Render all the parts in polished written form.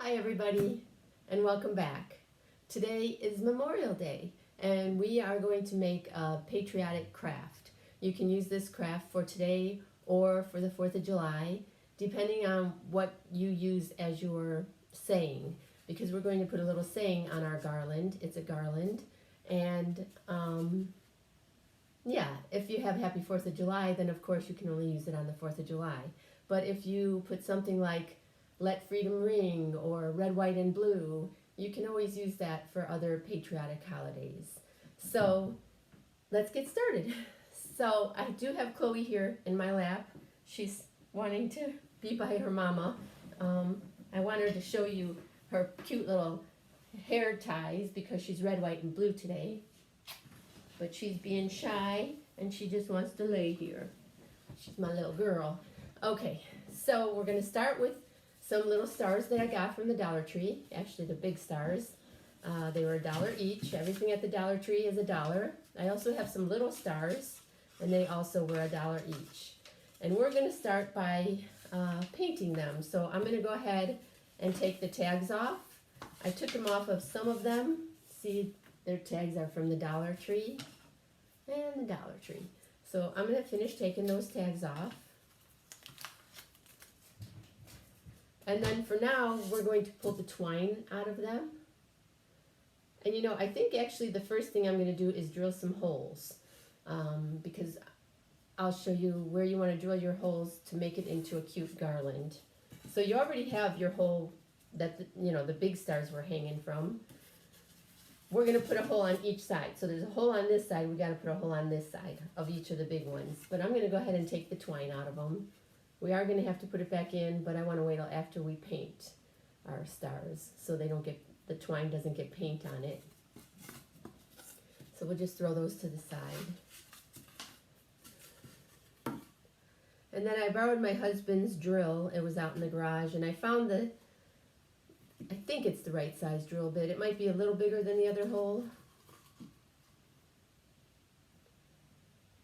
Hi everybody, and welcome back. Today is Memorial Day, and we are going to make a patriotic craft. You can use this craft for today or for the 4th of July, depending on what you use as your saying, because we're going to put a little saying on our garland. It's a garland, and yeah, if you have Happy 4th of July, then of course you can only use it on the 4th of July. But if you put something like Let Freedom Ring or Red, White, and Blue, you can always use that for other patriotic holidays. So let's get started. So I do have Chloe here in my lap. She's wanting to be by her mama. I want her to show you her cute little hair ties because she's red, white, and blue today. But she's being shy and she just wants to lay here. She's my little girl. Okay, so we're going to start with some little stars that I got from the Dollar Tree. Actually, the big stars. They were $1 each. Everything at the Dollar Tree is $1. I also have some little stars, and they also were $1 each. And we're going to start by painting them. So I'm going to go ahead and take the tags off. I took them off of some of them. See, their tags are from the Dollar Tree and the Dollar Tree. So I'm going to finish taking those tags off. And then for now, we're going to pull the twine out of them. And you know, I think actually the first thing I'm going to do is drill some holes, because I'll show you where you want to drill your holes to make it into a cute garland. So you already have your hole that the big stars were hanging from. We're going to put a hole on each side. So there's a hole on this side. We got to put a hole on this side of each of the big ones. But I'm going to go ahead and take the twine out of them. We are going to have to put it back in, but I want to wait till after we paint our stars so the twine doesn't get paint on it. So we'll just throw those to the side. And then I borrowed my husband's drill. It was out in the garage, and I found I think it's the right size drill bit. It might be a little bigger than the other hole.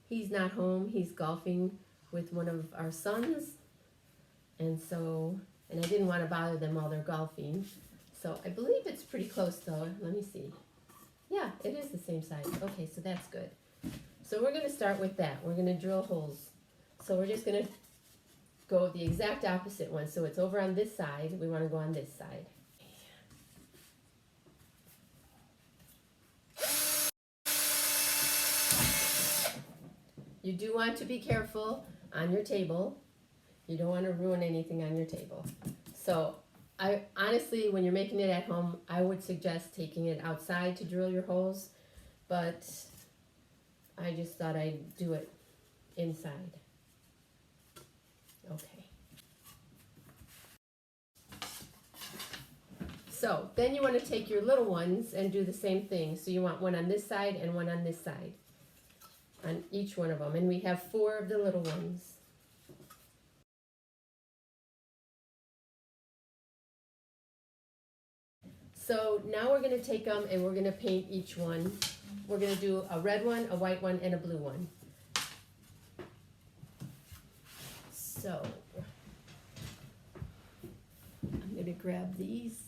He's not home. He's golfing with one of our sons, and I didn't want to bother them while they're golfing, so I believe it's pretty close though. Let me see. Yeah, it is the same size. Okay, so that's good. So we're going to start with that. We're going to drill holes. So we're just going to go the exact opposite one. So it's over on this side. We want to go on this side. You do want to be careful on your table. You don't want to ruin anything on your table. So I honestly, when you're making it at home, I would suggest taking it outside to drill your holes, but I just thought I'd do it inside. Okay. So then you want to take your little ones and do the same thing. So you want one on this side and one on this side, on each one of them. And we have 4 of the little ones. So now we're going to take them and we're going to paint each one. We're going to do a red one, a white one, and a blue one. So I'm going to grab these,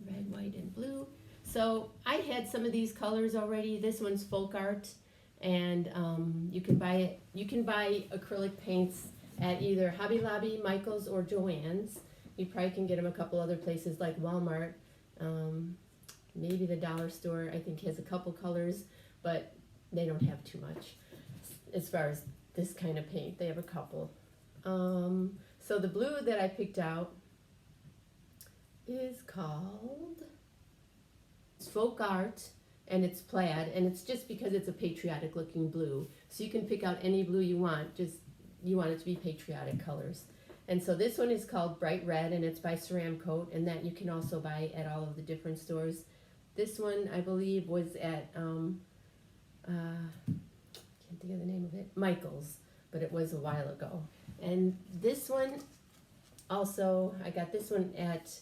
red, white, and blue. So I had some of these colors already. This one's folk art, and you can buy it. You can buy acrylic paints at either Hobby Lobby, Michael's, or Joann's. You probably can get them a couple other places like Walmart. Maybe the dollar store, I think, has a couple colors, but they don't have too much as far as this kind of paint. They have a couple. So the blue that I picked out is called Folk Art, and it's plaid, and it's just because it's a patriotic looking blue. So you can pick out any blue you want, just you want it to be patriotic colors. And so this one is called Bright Red, and it's by Ceramcoat, and that you can also buy at all of the different stores. This one, I believe, was at, can't think of the name of it, Michael's, but it was a while ago. And this one, also, I got this one at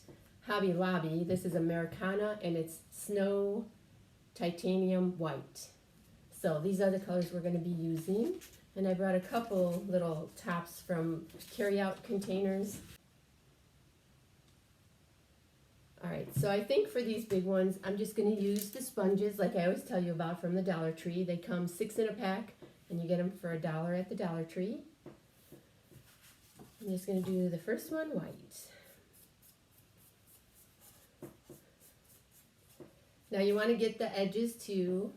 Hobby Lobby. This is Americana, and it's Snow Titanium White. So these are the colors we're going to be using. And I brought a couple little tops from carry-out containers. Alright, so I think for these big ones, I'm just going to use the sponges like I always tell you about from the Dollar Tree. They come 6 in a pack, and you get them for $1 at the Dollar Tree. I'm just going to do the first one white. Now you want to get the edges too.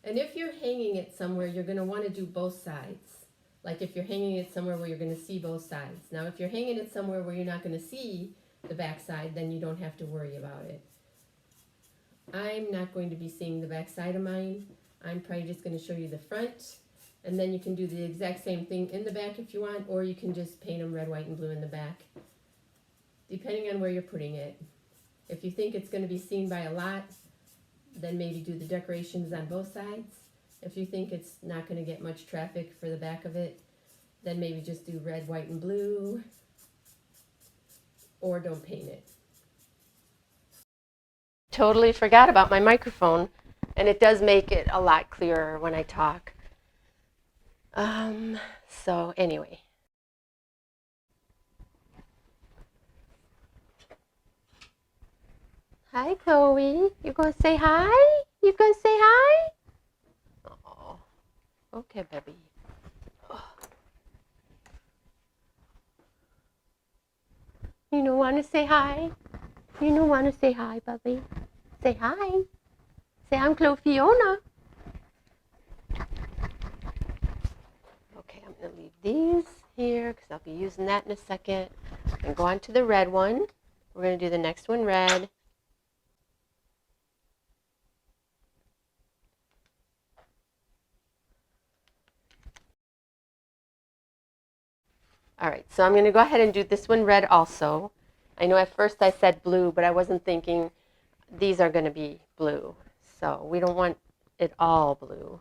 And if you're hanging it somewhere, you're going to want to do both sides. Like if you're hanging it somewhere where you're going to see both sides. Now if you're hanging it somewhere where you're not going to see the back side, then you don't have to worry about it. I'm not going to be seeing the back side of mine. I'm probably just going to show you the front, and then you can do the exact same thing in the back if you want, or you can just paint them red, white, and blue in the back, depending on where you're putting it. If you think it's going to be seen by a lot, then maybe do the decorations on both sides. If you think it's not going to get much traffic for the back of it, then maybe just do red, white, and blue, or don't paint it. Totally forgot about my microphone, and it does make it a lot clearer when I talk. So anyway. Hi, Chloe. You gonna say hi? You gonna say hi? Oh, okay, baby. Oh. You don't want to say hi? You don't want to say hi, baby? Say hi. Say I'm Chloe Fiona. Okay, I'm gonna leave these here because I'll be using that in a second. And go on to the red one. We're gonna do the next one red. All right, so I'm going to go ahead and do this one red also. I know at first I said blue, but I wasn't thinking these are going to be blue. So we don't want it all blue.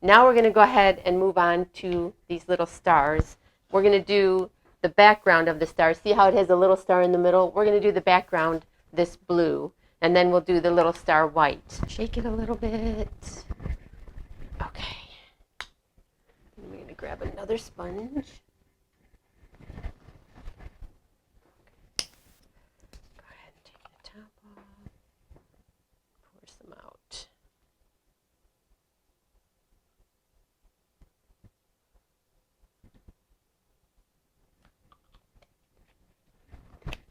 Now we're going to go ahead and move on to these little stars. We're going to do the background of the star. See how it has a little star in the middle? We're going to do the background this blue, and then we'll do the little star white. Shake it a little bit. Okay. I'm going to grab another sponge. Go ahead and take the top off. Pour some out.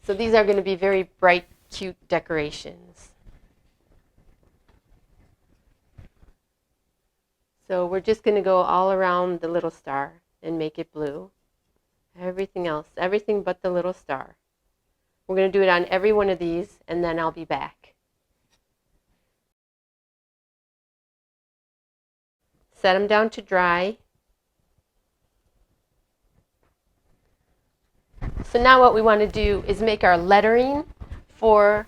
So these are going to be very bright, cute decorations. So we're just going to go all around the little star and make it blue. Everything else, everything but the little star. We're going to do it on every one of these, and then I'll be back. Set them down to dry. So now what we want to do is make our lettering for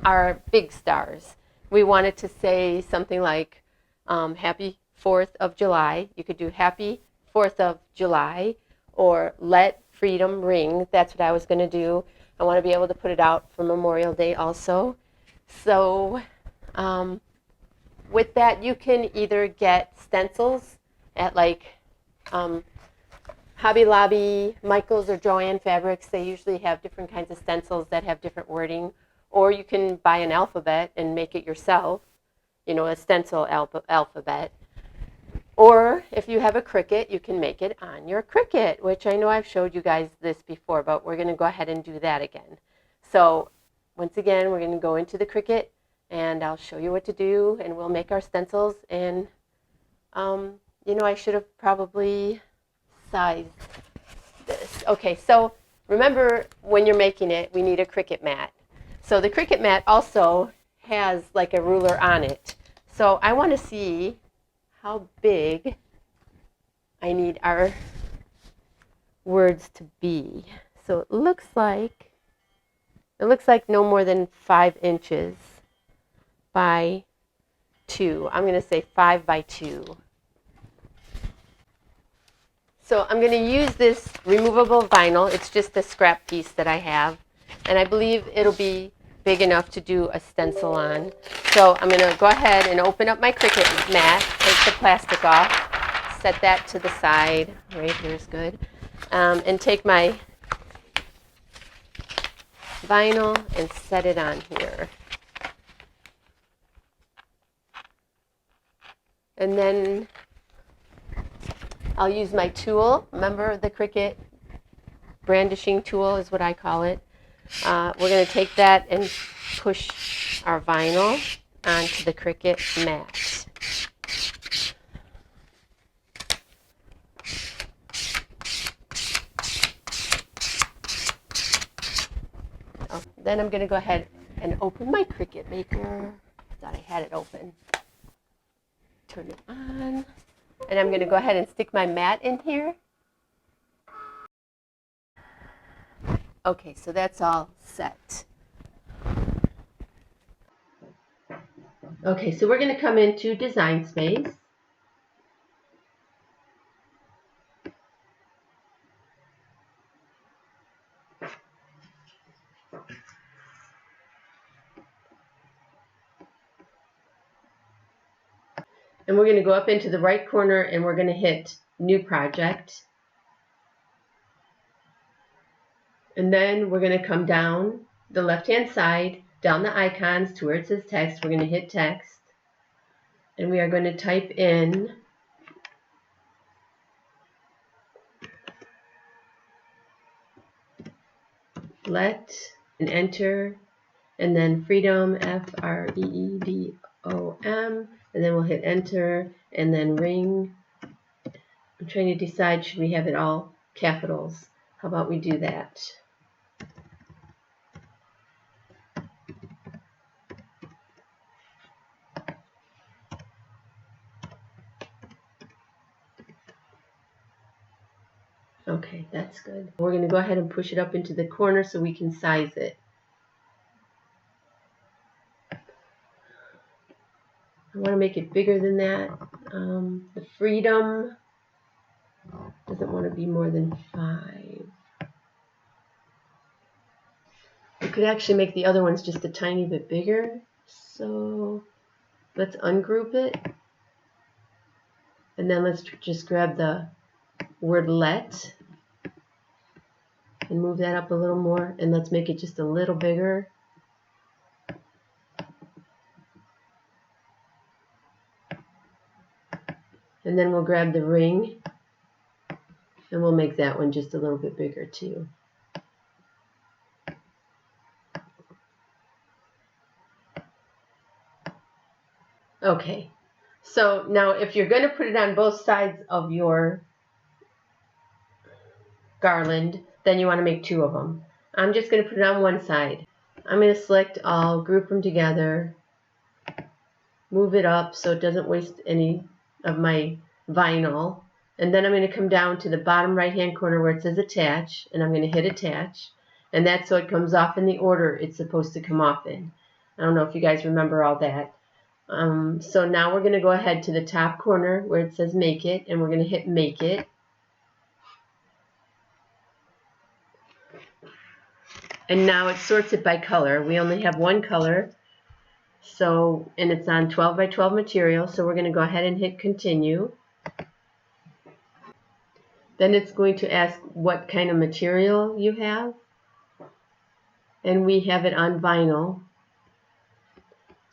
our big stars. We want it to say something like Happy 4th of July. You could do Happy 4th of July or Let Freedom Ring. That's what I was going to do. I want to be able to put it out for Memorial Day also. So with that, you can either get stencils at like Hobby Lobby, Michaels, or Joann Fabrics. They usually have different kinds of stencils that have different wording. Or you can buy an alphabet and make it yourself, you know, a stencil alphabet. Or if you have a Cricut, you can make it on your Cricut, which I know I've showed you guys this before, but we're going to go ahead and do that again. So once again, we're going to go into the Cricut, and I'll show you what to do, and we'll make our stencils. And, you know, I should have probably sized this. Okay, so remember when you're making it, we need a Cricut mat. So the Cricut mat also has like a ruler on it. So I want to see how big I need our words to be. So it looks like no more than 5 inches by 2. I'm going to say 5 by 2. So I'm going to use this removable vinyl. It's just a scrap piece that I have, and I believe it'll be big enough to do a stencil on. So I'm going to go ahead and open up my Cricut mat, take the plastic off, set that to the side. Right here's good. And take my vinyl and set it on here. And then I'll use my tool. Remember the Cricut brandishing tool is what I call it. We're going to take that and push our vinyl onto the Cricut mat. Then I'm going to go ahead and open my Cricut Maker. Thought I had it open. Turn it on. And I'm going to go ahead and stick my mat in here. Okay, so that's all set. Okay, so we're going to come into Design Space. And we're going to go up into the right corner and we're going to hit New Project. And then we're going to come down the left-hand side, down the icons to where it says text. We're going to hit text. And we are going to type in let and enter, and then freedom, F-R-E-E-D-O-M, and then we'll hit enter, and then ring. I'm trying to decide, should we have it all capitals? How about we do that? Okay, that's good. We're going to go ahead and push it up into the corner so we can size it. I want to make it bigger than that. The freedom doesn't want to be more than 5. We could actually make the other ones just a tiny bit bigger. So let's ungroup it. And then let's just grab the word let and move that up a little more, and let's make it just a little bigger. And then we'll grab the ring and we'll make that one just a little bit bigger too. Okay, so now if you're going to put it on both sides of your garland, then you want to make 2 of them. I'm just going to put it on one side. I'm going to select all, group them together, move it up so it doesn't waste any of my vinyl, and then I'm going to come down to the bottom right hand corner where it says attach, and I'm going to hit attach, and that's so it comes off in the order it's supposed to come off in. I don't know if you guys remember all that. So now we're going to go ahead to the top corner where it says make it, and we're going to hit make it. And now it sorts it by color. We only have one color, so, and it's on 12 by 12 material, so we're going to go ahead and hit continue. Then it's going to ask what kind of material you have, and we have it on vinyl,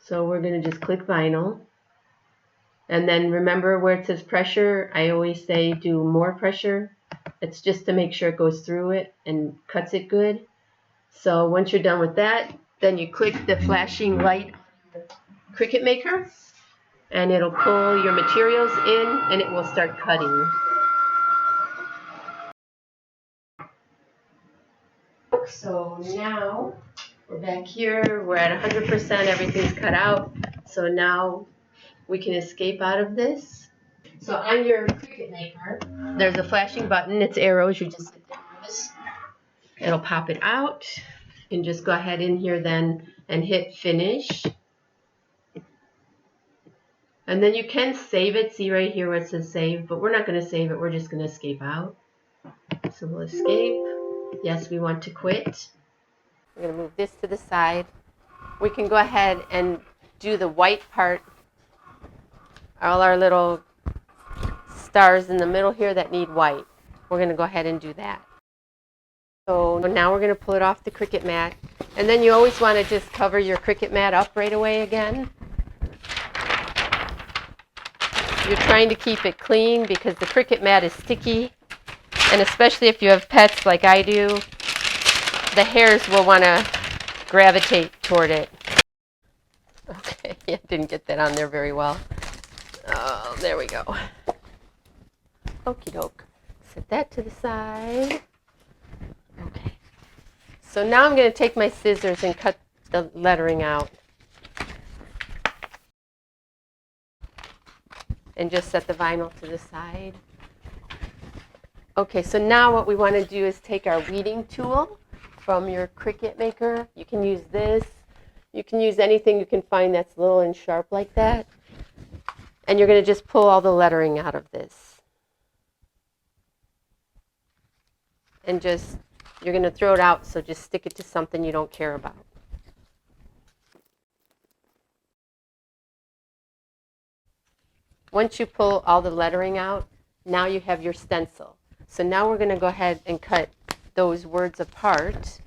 so we're going to just click vinyl. And then remember where it says pressure, I always say do more pressure. It's just to make sure it goes through it and cuts it good. So once you're done with that, then you click the flashing light Cricut Maker, and it'll pull your materials in and it will start cutting. So now we're back here, we're at 100%, everything's cut out. So now we can escape out of this. So on your Cricut Maker, there's a flashing button, it's arrows, you just hit the arrows. It'll pop it out. You can just go ahead in here then and hit finish. And then you can save it. See right here where it says save, but we're not going to save it. We're just going to escape out. So we'll escape. Yes, we want to quit. We're going to move this to the side. We can go ahead and do the white part. All our little stars in the middle here that need white. We're going to go ahead and do that. So now we're going to pull it off the Cricut mat. And then you always want to just cover your Cricut mat up right away again. You're trying to keep it clean because the Cricut mat is sticky. And especially if you have pets like I do, the hairs will want to gravitate toward it. Okay, I didn't get that on there very well. Oh, there we go. Okie doke. Set that to the side. Okay. So now I'm going to take my scissors and cut the lettering out. And just set the vinyl to the side. Okay, so now what we want to do is take our weeding tool from your Cricut maker. You can use this. You can use anything you can find that's little and sharp like that. And you're going to just pull all the lettering out of this. And just, you're going to throw it out, so just stick it to something you don't care about. Once you pull all the lettering out, now you have your stencil. So now we're going to go ahead and cut those words apart.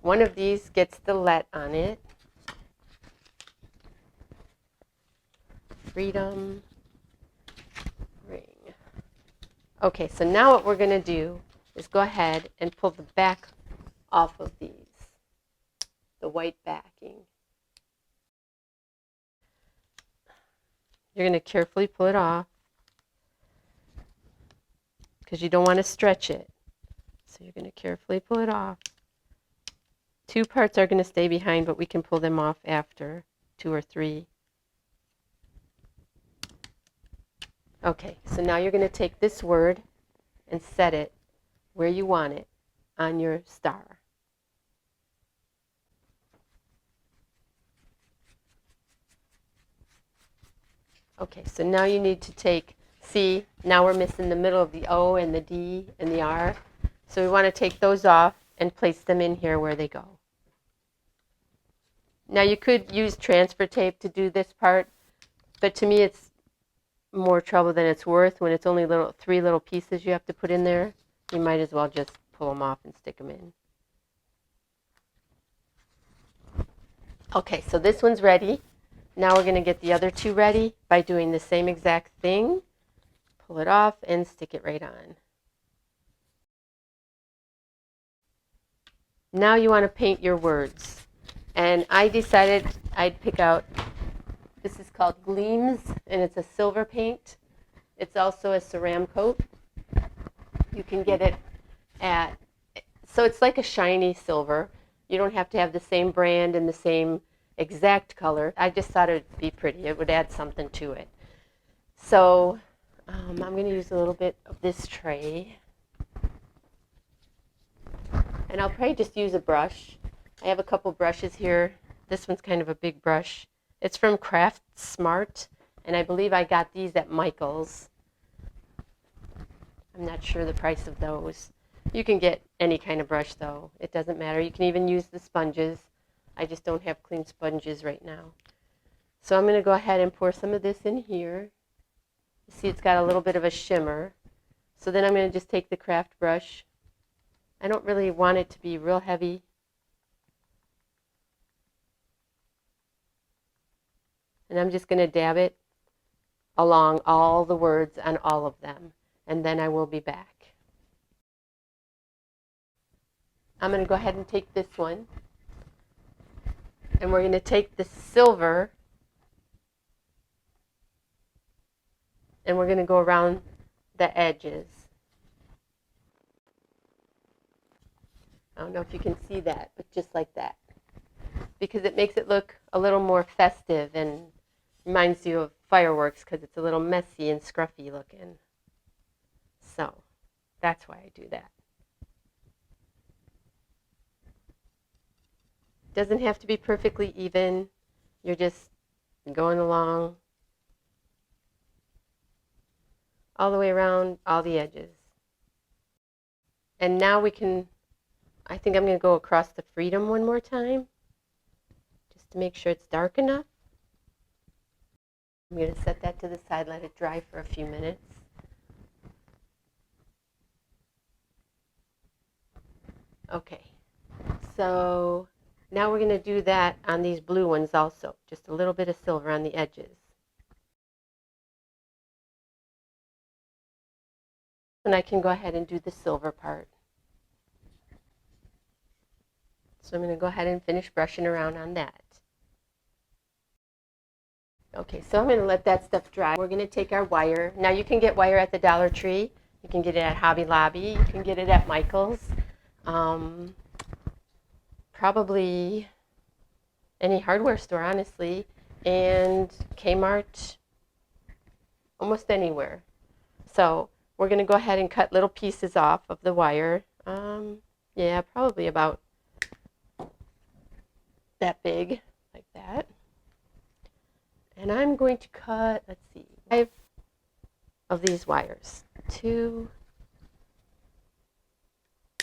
One of these gets the let on it. Freedom ring. Okay, so now what we're going to do is go ahead and pull the back off of these, the white backing. You're going to carefully pull it off because you don't want to stretch it. So you're going to carefully pull it off. Two parts are going to stay behind, but we can pull them off after, 2 or 3. Okay, so now you're going to take this word and set it where you want it on your star. Okay, so now you need to take, see, now we're missing the middle of the O and the D and the R. So we want to take those off and place them in here where they go. Now you could use transfer tape to do this part, but to me it's more trouble than it's worth. When it's only 3 little pieces you have to put in there, you might as well just pull them off and stick them in. Okay, so this one's ready. Now we're going to get the other 2 ready by doing the same exact thing. Pull it off and stick it right on. Now you want to paint your words. And I decided I'd pick out, this is called Gleams, and it's a silver paint. It's also a ceram coat. You can get it at, so it's like a shiny silver. You don't have to have the same brand and the same exact color. I just thought it would be pretty. It would add something to it. So I'm going to use a little bit of this tray. And I'll probably just use a brush. I have a couple brushes here. This one's kind of a big brush. It's from Craft Smart, and I believe I got these at Michael's. I'm not sure the price of those. You can get any kind of brush though. It doesn't matter. You can even use the sponges. I just don't have clean sponges right now. So I'm going to go ahead and pour some of this in here. See, it's got a little bit of a shimmer. So then I'm going to just take the craft brush. I don't really want it to be real heavy. And I'm just going to dab it along all the words on all of them. And then I will be back. I'm going to go ahead and take this one. And we're going to take the silver. And we're going to go around the edges. I don't know if you can see that, but just like that. Because it makes it look a little more festive and reminds you of fireworks because it's a little messy and scruffy looking. So that's why I do that. Doesn't have to be perfectly even. You're just going along all the way around all the edges. And now we can, I think I'm going to go across the freedom one more time. Just just to make sure it's dark enough. I'm going to set that to the side, let it dry for a few minutes. Okay, so now we're going to do that on these blue ones also, just a little bit of silver on the edges. And I can go ahead and do the silver part. So I'm going to go ahead and finish brushing around on that. Okay, so I'm going to let that stuff dry. We're going to take our wire. Now you can get wire at the Dollar Tree. You can get it at Hobby Lobby. You can get it at Michael's. Probably any hardware store, honestly. And Kmart, almost anywhere. So we're going to go ahead and cut little pieces off of the wire. Yeah, probably about that big, like that. And I'm going to cut, let's see, 5 of these wires. 2,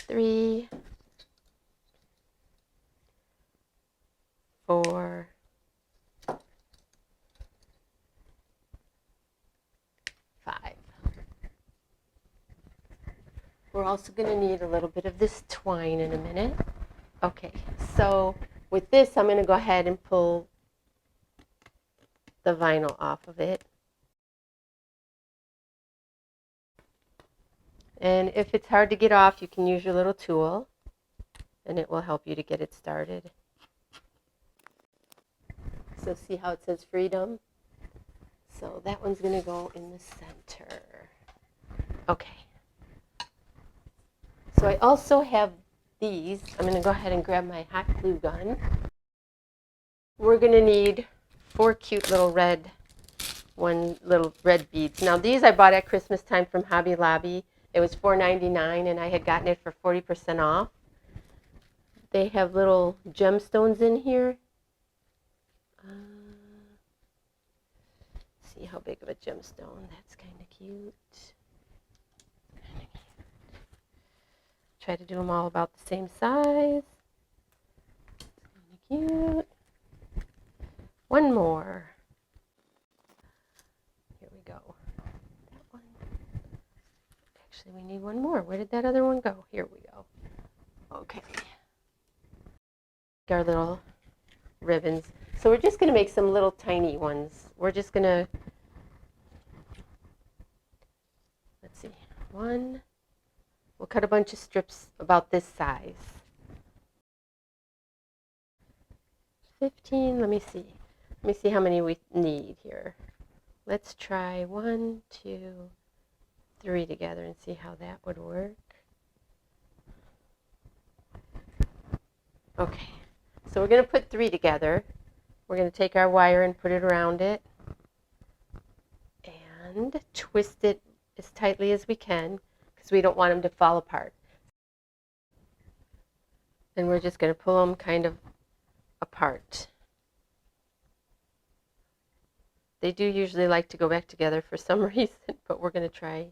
3, 4, 5. We're also going to need a little bit of this twine in a minute. Okay, so with this, I'm going to go ahead and pull the vinyl off of it. And if it's hard to get off, you can use your little tool, and it will help you to get it started. So see how it says freedom? So that one's going to go in the center. Okay. So I also have these. I'm going to go ahead and grab my hot glue gun. We're going to need 4 cute little red beads. Now these I bought at Christmas time from Hobby Lobby. It was $4.99 and I had gotten it for 40% off. They have little gemstones in here. See how big of a gemstone. That's kind of cute. Try to do them all about the same size. Kind of cute. One more. Here we go. That one. Actually, we need one more. Where did that other one go? Here we go. Okay. Our little ribbons. So we're just going to make some little tiny ones. We're just going to, let's see, 1. We'll cut a bunch of strips about this size. 15, let me see. Let me see how many we need here. Let's try 1, 2, 3 together and see how that would work. Okay, so we're going to put 3 together. We're going to take our wire and put it around it and twist it as tightly as we can because we don't want them to fall apart. And we're just going to pull them kind of apart. They do usually like to go back together for some reason, but we're going to try.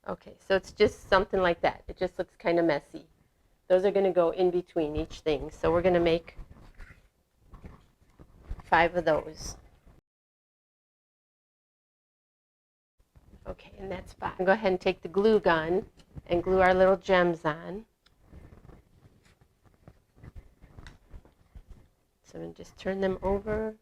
Okay, so it's just something like that. It just looks kind of messy. Those are going to go in between each thing. So we're going to make 5 of those. Okay, and that's 5. Go ahead and take the glue gun and glue our little gems on. So I'm going to just turn them over.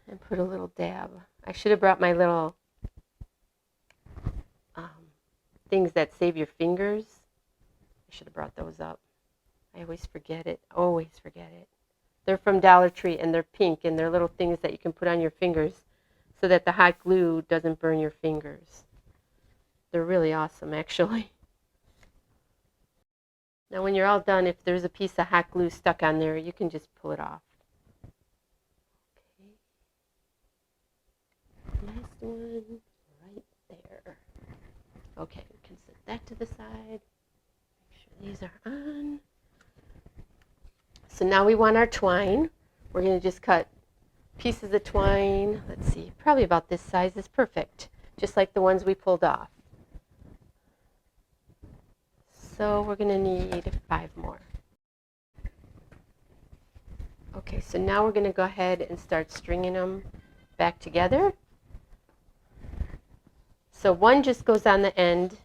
And put a little dab. I should have brought my little things that save your fingers. I should have brought those up. I always forget it. Always forget it. They're from Dollar Tree and they're pink and they're little things that you can put on your fingers so that the hot glue doesn't burn your fingers. They're really awesome, actually. Now when you're all done, if there's a piece of hot glue stuck on there, you can just pull it off. Last one right there. Okay, we can set that to the side. Make sure these are on. So now we want our twine. We're going to just cut pieces of twine. Let's see, probably about this size is perfect, just like the ones we pulled off. So we're going to need 5 more. Okay, so now we're going to go ahead and start stringing them back together. So one just goes on the end,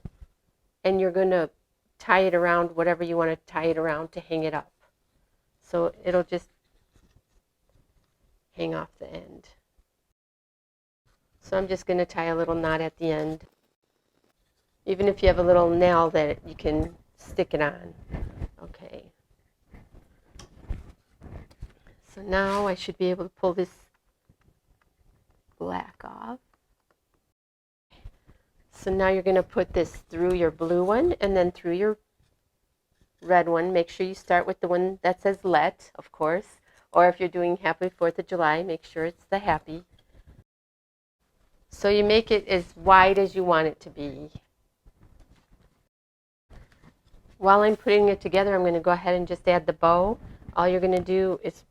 and you're going to tie it around whatever you want to tie it around to hang it up. So it'll just hang off the end. So I'm just going to tie a little knot at the end. Even if you have a little nail that you can stick it on. Okay. So now I should be able to pull this black off. So now you're going to put this through your blue one and then through your red one. Make sure you start with the one that says let, of course. Or if you're doing Happy 4th of July, make sure it's the happy. So you make it as wide as you want it to be. While I'm putting it together, I'm going to go ahead and just add the bow. All you're going to do is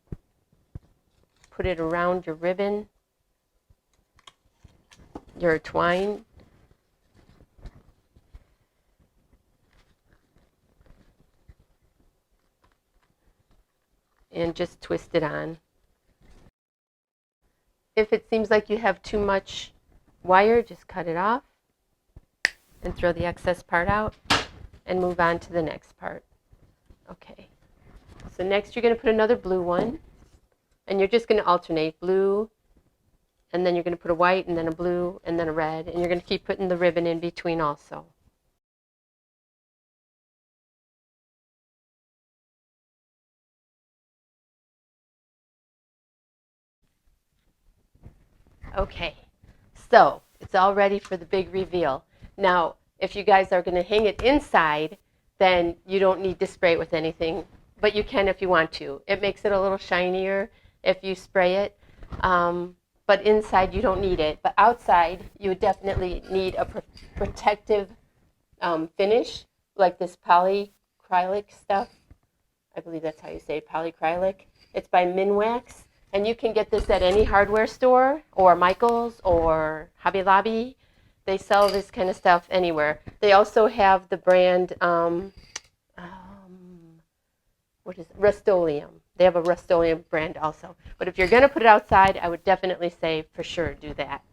put it around your ribbon, your twine. And just twist it on. If it seems like you have too much wire, just cut it off and throw the excess part out and move on to the next part. Okay, so next you're going to put another blue one, and you're just going to alternate blue, and then you're going to put a white, and then a blue, and then a red, and you're going to keep putting the ribbon in between also. Okay, so it's all ready for the big reveal. Now, if you guys are going to hang it inside, then you don't need to spray it with anything, but you can if you want to. It makes it a little shinier if you spray it, but inside you don't need it. But outside, you would definitely need a protective finish, like this polyacrylic stuff. I believe that's how you say it, polyacrylic. It's by Minwax. And you can get this at any hardware store or Michael's or Hobby Lobby. They sell this kind of stuff anywhere. They also have the brand, what is it? Rust-Oleum. They have a Rust-Oleum brand also. But if you're going to put it outside, I would definitely say for sure do that.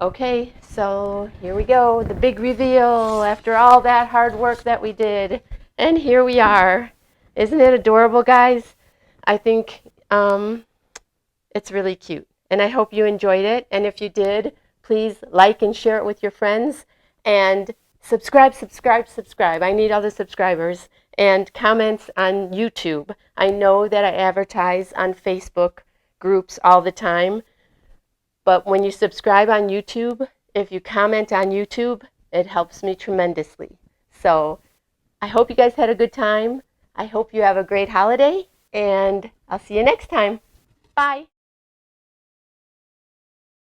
Okay, so here we go, the big reveal after all that hard work that we did. And here we are. Isn't it adorable, guys? I think it's really cute. And I hope you enjoyed it. And if you did, please like and share it with your friends. And subscribe. I need all the subscribers. And comments on YouTube. I know that I advertise on Facebook groups all the time. But when you subscribe on YouTube, if you comment on YouTube, it helps me tremendously. So I hope you guys had a good time. I hope you have a great holiday. And I'll see you next time. Bye.